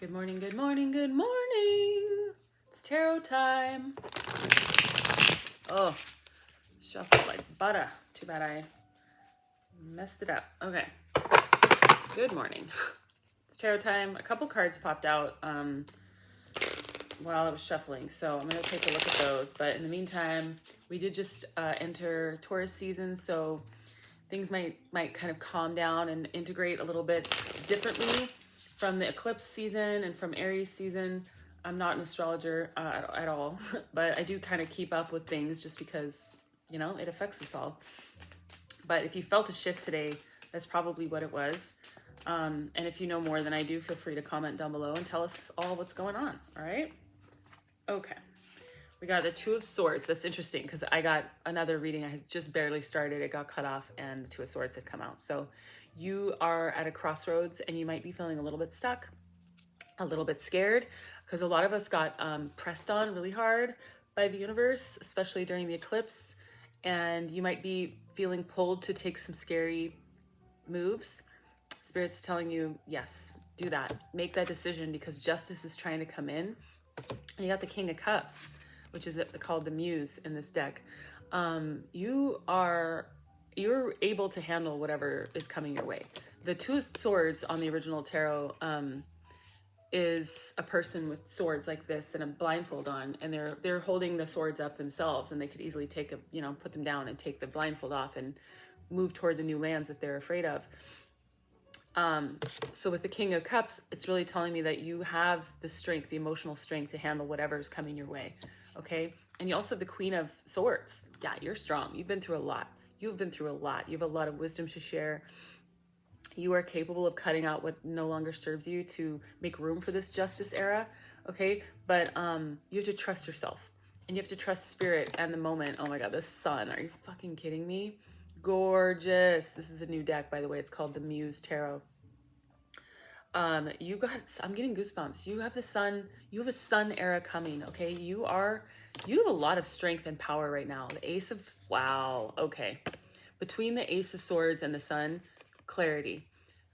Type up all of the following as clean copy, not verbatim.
Good morning, good morning, good morning. It's tarot time. Oh, shuffled like butter. Too bad I messed it up. Okay. Good morning. It's tarot time. A couple cards popped out while I was shuffling, so I'm going to take a look at those. But in the meantime, we did just enter Taurus season, so things might kind of calm down and integrate a little bit differently from the eclipse season and from Aries season. I'm not an astrologer at all, but I do kind of keep up with things just because, you know, it affects us all. But if you felt a shift today, that's probably what it was. And if you know more than I do, feel free to comment down below and tell us all what's going on. All right. Okay. We got the Two of Swords. That's interesting because I got another reading. I had just barely started. It got cut off and the Two of Swords had come out. So you are at a crossroads and you might be feeling a little bit stuck, a little bit scared, because a lot of us got pressed on really hard by the universe, especially during the eclipse. And you might be feeling pulled to take some scary moves. Spirit's telling you, yes, do that. Make that decision because justice is trying to come in. And you got the King of Cups, which is called the Muse in this deck. You're able to handle whatever is coming your way. The Two of Swords on the original tarot is a person with swords like this and a blindfold on, and they're holding the swords up themselves, and they could easily take put them down and take the blindfold off and move toward the new lands that they're afraid of. So with the King of Cups, it's really telling me that you have the strength, the emotional strength to handle whatever is coming your way. Okay. And you also have the Queen of Swords. Yeah, you're strong. You've been through a lot. You've been through a lot. You have a lot of wisdom to share. You are capable of cutting out what no longer serves you to make room for this justice era. Okay. But, you have to trust yourself and you have to trust spirit and the moment. Oh my God, the sun. Are you fucking kidding me? Gorgeous. This is a new deck, by the way. It's called the Muse Tarot. I'm getting goosebumps. You have the sun, you have a sun era coming. Okay. You have a lot of strength and power right now. The Ace of, wow. Okay. Between the Ace of Swords and the sun, clarity.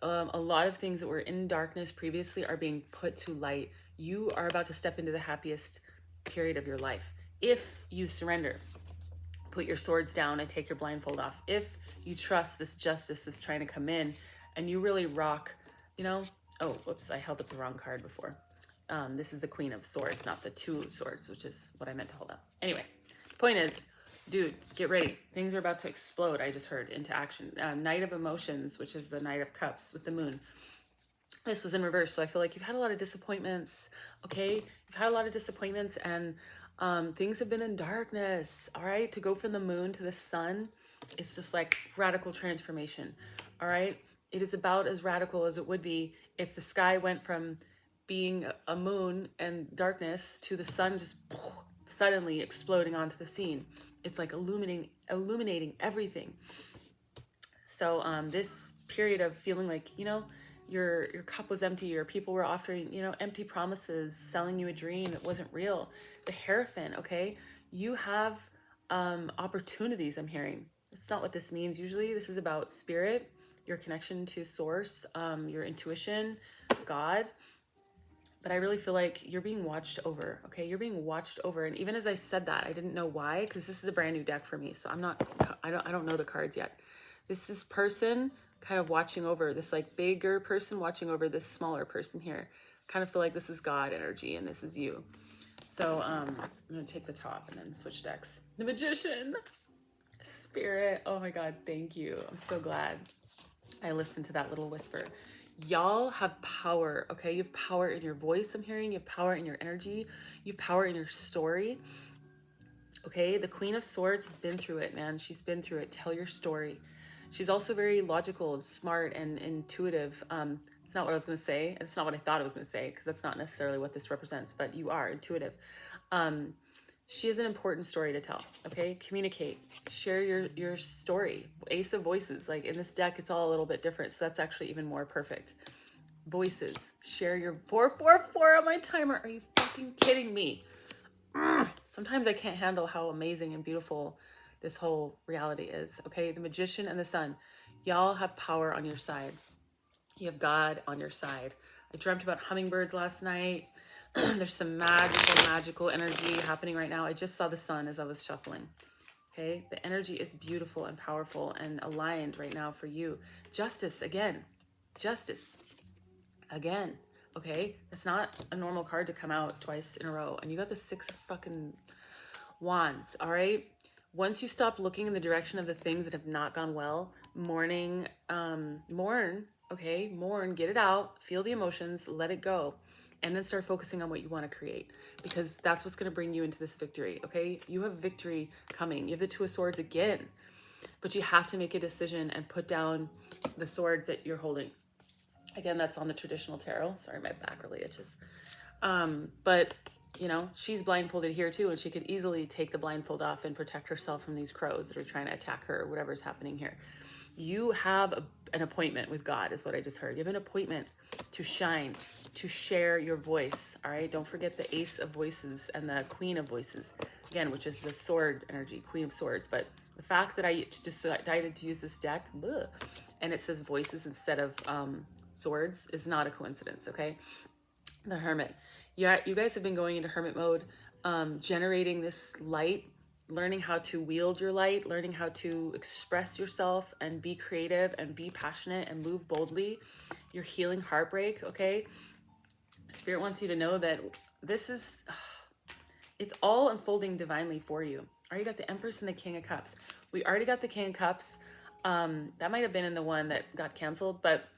A lot of things that were in darkness previously are being put to light. You are about to step into the happiest period of your life. If you surrender, put your swords down and take your blindfold off. If you trust this justice that's trying to come in and you really rock, oh, whoops, I held up the wrong card before. This is the Queen of Swords, not the Two of Swords, which is what I meant to hold up. Anyway, the point is, dude, get ready. Things are about to explode, I just heard, into action. Knight of Emotions, which is the Knight of Cups with the moon. This was in reverse, so I feel like you've had a lot of disappointments, okay? You've had a lot of disappointments and things have been in darkness, all right? To go from the moon to the sun, it's just like radical transformation, all right? It is about as radical as it would be if the sky went from being a moon and darkness to the sun just suddenly exploding onto the scene. It's like illuminating everything. So this period of feeling like, your cup was empty, your people were offering, empty promises, selling you a dream that wasn't real. The Hierophant, okay? You have opportunities, I'm hearing. It's not what this means. Usually this is about spirit, your connection to source, your intuition, God. But I really feel like you're being watched over, okay? You're being watched over. And even as I said that, I didn't know why, because this is a brand new deck for me. So I don't know the cards yet. This is person kind of watching over, this like bigger person watching over this smaller person here. Kind of feel like this is God energy and this is you. So I'm gonna take the top and then switch decks. The Magician, Spirit, oh my God, thank you. I'm so glad I listened to that little whisper. Y'all have power, okay? You have power in your voice, I'm hearing. You have power in your energy. You have power in your story, okay? The Queen of Swords has been through it, man. She's been through it. Tell your story. She's also very logical and smart and intuitive. It's not what I was going to say. It's not what I thought I was going to say because that's not necessarily what this represents, but you are intuitive. She has an important story to tell, okay? Communicate, share your story. Ace of Voices, like in this deck, it's all a little bit different. So that's actually even more perfect. Voices, share your 444 on my timer. Are you fucking kidding me? Sometimes I can't handle how amazing and beautiful this whole reality is, okay? The Magician and the Sun, y'all have power on your side. You have God on your side. I dreamt about hummingbirds last night. There's some magical energy happening right now. I just saw the sun as I was shuffling. Okay, the energy is beautiful and powerful and aligned right now for you. Justice again. Justice again. Okay, it's not a normal card to come out twice in a row. And you got the 6 of fucking wands, all right? Once you stop looking in the direction of the things that have not gone well, mourn, okay? Mourn, get it out, feel the emotions, let it go, and then start focusing on what you want to create, because that's what's going to bring you into this victory, okay? You have victory coming. You have the 2 of Swords again, but you have to make a decision and put down the swords that you're holding. Again, that's on the traditional tarot. Sorry, my back really itches. But you know, she's blindfolded here too, and she could easily take the blindfold off and protect herself from these crows that are trying to attack her or whatever's happening here. You have an appointment with God, is what I just heard. You have an appointment to shine, to share your voice, all right? Don't forget the Ace of Voices and the Queen of Voices, again, which is the sword energy, Queen of Swords. But the fact that I just decided to use this deck, and it says voices instead of swords, is not a coincidence, okay? The Hermit. Yeah, you guys have been going into hermit mode, generating this light, learning how to wield your light, learning how to express yourself and be creative and be passionate and move boldly. You're healing heartbreak, okay? Spirit wants you to know that this is, it's all unfolding divinely for you. Already got the Empress and the King of Cups. We already got the King of Cups. That might have been in the one that got canceled, but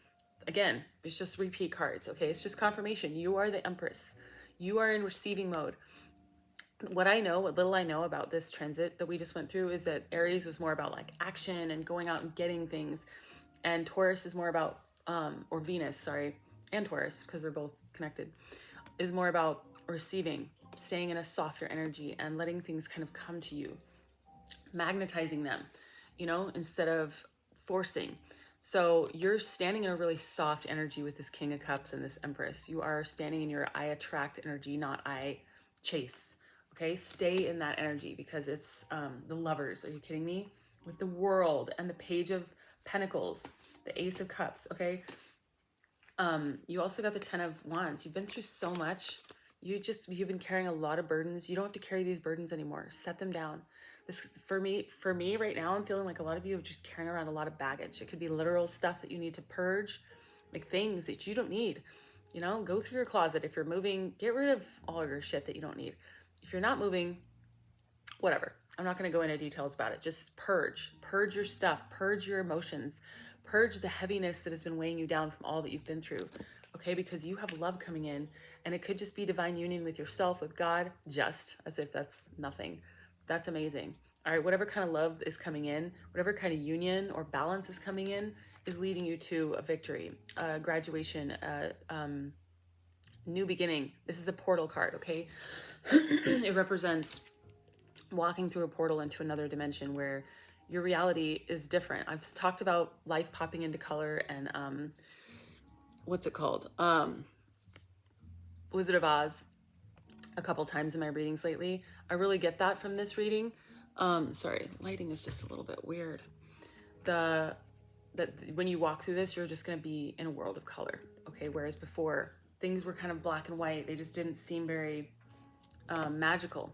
again, it's just repeat cards, okay? It's just confirmation. You are the Empress. You are in receiving mode. What little I know about this transit that we just went through is that Aries was more about like action and going out and getting things. And Taurus is more about, or Venus, sorry, and Taurus, because they're both connected, is more about receiving, staying in a softer energy and letting things kind of come to you, magnetizing them, you know, instead of forcing. So you're standing in a really soft energy with this King of Cups and this Empress. You are standing in your I attract energy, not I chase. Okay, stay in that energy, because it's the Lovers. Are you kidding me? With the World and the Page of Pentacles, the Ace of Cups. Okay, you also got the 10 of Wands. You've been through so much. You've been carrying a lot of burdens. You don't have to carry these burdens anymore. Set them down. This for me right now, I'm feeling like a lot of you are just carrying around a lot of baggage. It could be literal stuff that you need to purge, like things that you don't need. You know, go through your closet. If you're moving, get rid of all your shit that you don't need. If you're not moving, whatever. I'm not going to go into details about it. Just purge your stuff, purge your emotions, purge the heaviness that has been weighing you down from all that you've been through. Okay, because you have love coming in, and it could just be divine union with yourself, with God, just as if that's nothing. That's amazing. All right, whatever kind of love is coming in, whatever kind of union or balance is coming in, is leading you to a victory, a graduation, new beginning. This is a portal card, okay? It represents walking through a portal into another dimension where your reality is different. I've talked about life popping into color and what's it called? Wizard of Oz a couple times in my readings lately. I really get that from this reading. Sorry, lighting is just a little bit weird. That when you walk through this, you're just going to be in a world of color, okay? Whereas before, things were kind of black and white. They just didn't seem very magical.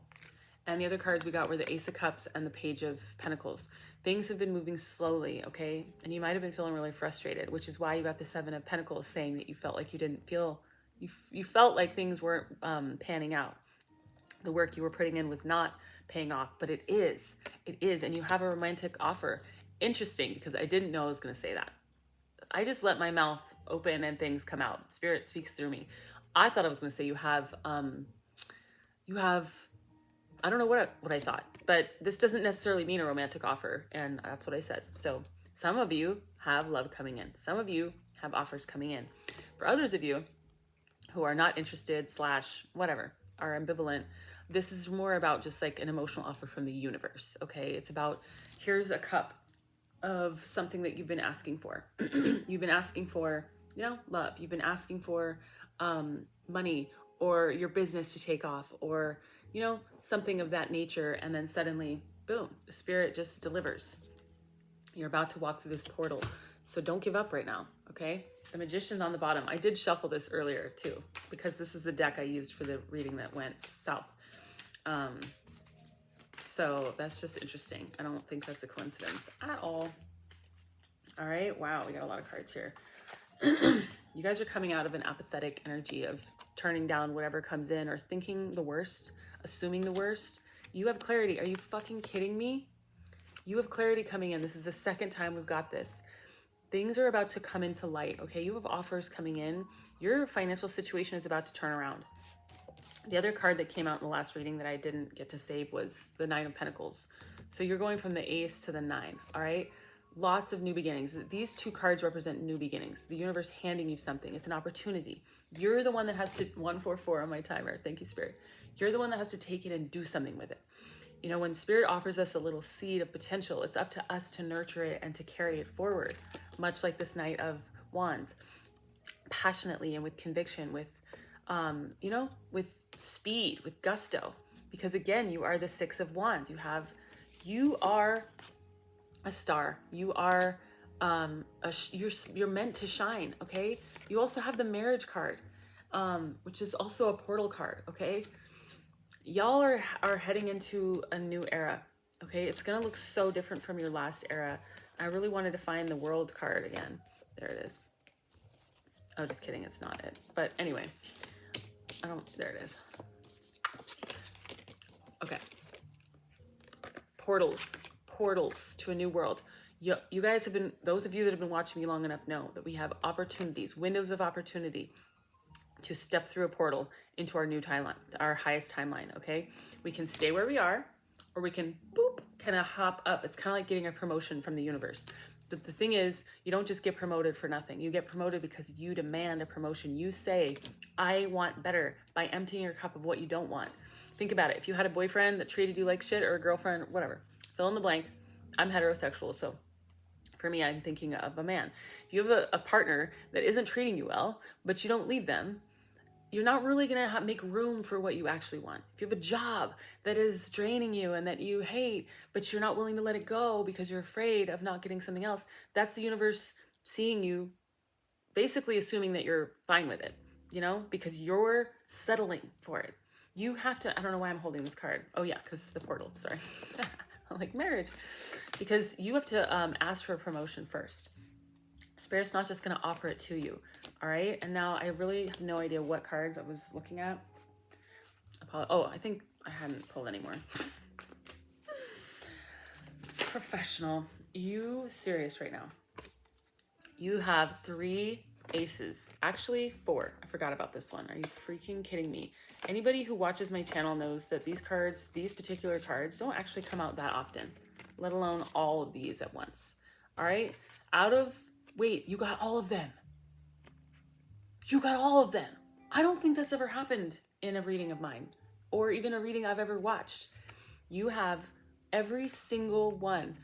And the other cards we got were the Ace of Cups and the Page of Pentacles. Things have been moving slowly, okay? And you might have been feeling really frustrated, which is why you got the Seven of Pentacles, saying that you felt like you didn't feel, you felt like things weren't panning out. The work you were putting in was not paying off, but it is. It is, and you have a romantic offer. Interesting, because I didn't know I was going to say that. I just let my mouth open and things come out. Spirit speaks through me. I thought I was going to say you have, I don't know what I thought, but this doesn't necessarily mean a romantic offer, and that's what I said. So some of you have love coming in. Some of you have offers coming in. For others of you who are not interested / whatever, are ambivalent, this is more about just like an emotional offer from the universe, okay? It's about, here's a cup of something that you've been asking for. You've been asking for, you know, love. You've been asking for money or your business to take off or, you know, something of that nature. And then suddenly, boom, the Spirit just delivers. You're about to walk through this portal. So don't give up right now, okay? The Magician on the bottom. I did shuffle this earlier too, because this is the deck I used for the reading that went south. So that's just interesting. I don't think that's a coincidence at all. All right, wow, we got a lot of cards here. You guys are coming out of an apathetic energy of turning down whatever comes in or thinking the worst, assuming the worst. You have clarity. Are you fucking kidding me? You have clarity coming in. This is the second time we've got this. Things are about to come into light, okay? You have offers coming in. Your financial situation is about to turn around. The other card that came out in the last reading that I didn't get to save was the Nine of Pentacles. So you're going from the Ace to the Nine, all right? Lots of new beginnings. These two cards represent new beginnings. The universe handing you something. It's an opportunity. You're the one that has to, 144 on my timer. Thank you, Spirit. You're the one that has to take it and do something with it. You know, when Spirit offers us a little seed of potential, it's up to us to nurture it and to carry it forward, much like this Knight of Wands, passionately and with conviction, with, you know, with speed, with gusto. Because again, you are the Six of Wands. You are a star. You are, you're meant to shine, okay? You also have the Marriage card, which is also a portal card, okay? Y'all are heading into a new era, okay? It's gonna look so different from your last era. I really wanted to find the World card again. There it is. Oh, just kidding, it's not it. But anyway, there it is. Okay. Portals to a new world. You guys have been, those of you that have been watching me long enough know that we have opportunities, windows of opportunity to step through a portal into our new timeline, our highest timeline, okay? We can stay where we are, or we can, boop, kind of hop up. It's kind of like getting a promotion from the universe. The thing is, you don't just get promoted for nothing. You get promoted because you demand a promotion. You say, I want better, by emptying your cup of what you don't want. Think about it. If you had a boyfriend that treated you like shit, or a girlfriend, whatever, fill in the blank. I'm heterosexual, so for me, I'm thinking of a man. If you have a partner that isn't treating you well, but you don't leave them, you're not really gonna make room for what you actually want. If you have a job that is draining you and that you hate, but you're not willing to let it go because you're afraid of not getting something else, that's the universe seeing you, basically assuming that you're fine with it, you know, because you're settling for it. You have to, I don't know why I'm holding this card. Oh yeah, because the portal, sorry. Like marriage. Because you have to ask for a promotion first. Spirit's not just going to offer it to you. All right. And now I really have no idea what cards I was looking at. Oh, I think I hadn't pulled anymore. Professional. You serious right now? You have 3 aces. Actually, 4. I forgot about this one. Are you freaking kidding me? Anybody who watches my channel knows that these cards, these particular cards, don't actually come out that often, let alone all of these at once. All right? Wait, you got all of them. You got all of them. I don't think that's ever happened in a reading of mine, or even a reading I've ever watched. You have every single one.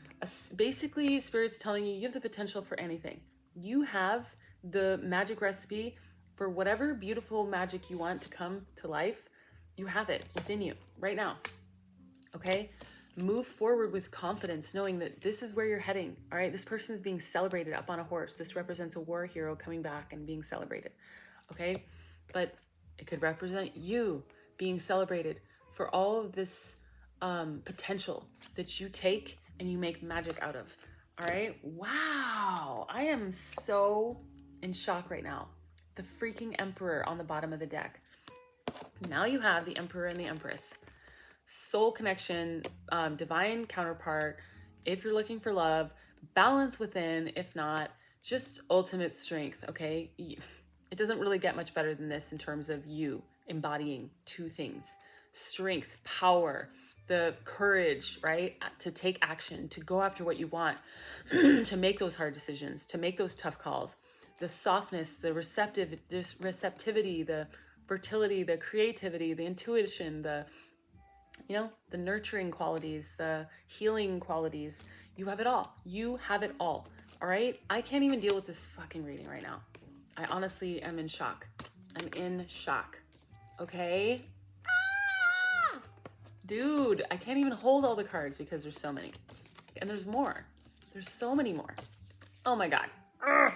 Basically, Spirit's telling you have the potential for anything. You have the magic recipe for whatever beautiful magic you want to come to life. You have it within you right now, okay? Move forward with confidence, knowing that this is where you're heading, all right? This person is being celebrated up on a horse. This represents a war hero coming back and being celebrated, okay? But it could represent you being celebrated for all of this potential that you take and you make magic out of, all right? Wow, I am so in shock right now. The freaking Emperor on the bottom of the deck. Now you have the Emperor and the Empress. Soul connection, divine counterpart. If you're looking for love, balance within. If not, just ultimate strength, okay? It doesn't really get much better than this in terms of you embodying 2 things. Strength, power, the courage, right? To take action, to go after what you want, to make those hard decisions, to make those tough calls. The softness, the receptivity, the fertility, the creativity, the intuition, the nurturing qualities, the healing qualities. You have it all. You have it all right? I can't even deal with this fucking reading right now. I honestly am in shock. I'm in shock. Okay? Ah! Dude, I can't even hold all the cards because there's so many. And there's more. There's so many more. Oh my God. Ugh.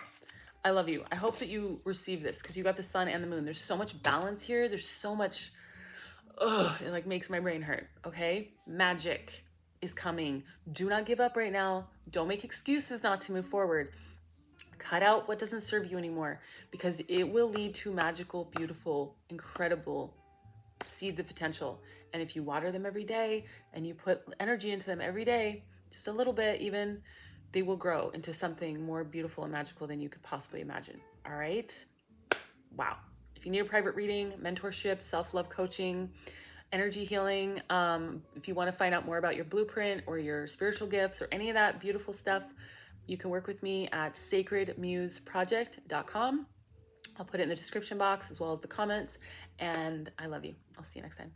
I love you. I hope that you receive this because you got the sun and the moon. There's so much balance here. There's so much, it like makes my brain hurt. Okay. Magic is coming. Do not give up right now. Don't make excuses not to move forward. Cut out what doesn't serve you anymore because it will lead to magical, beautiful, incredible seeds of potential. And if you water them every day and you put energy into them every day, just a little bit even, they will grow into something more beautiful and magical than you could possibly imagine. All right? Wow. If you need a private reading, mentorship, self-love coaching, energy healing, if you want to find out more about your blueprint or your spiritual gifts or any of that beautiful stuff, you can work with me at sacredmuseproject.com. I'll put it in the description box as well as the comments. And I love you. I'll see you next time.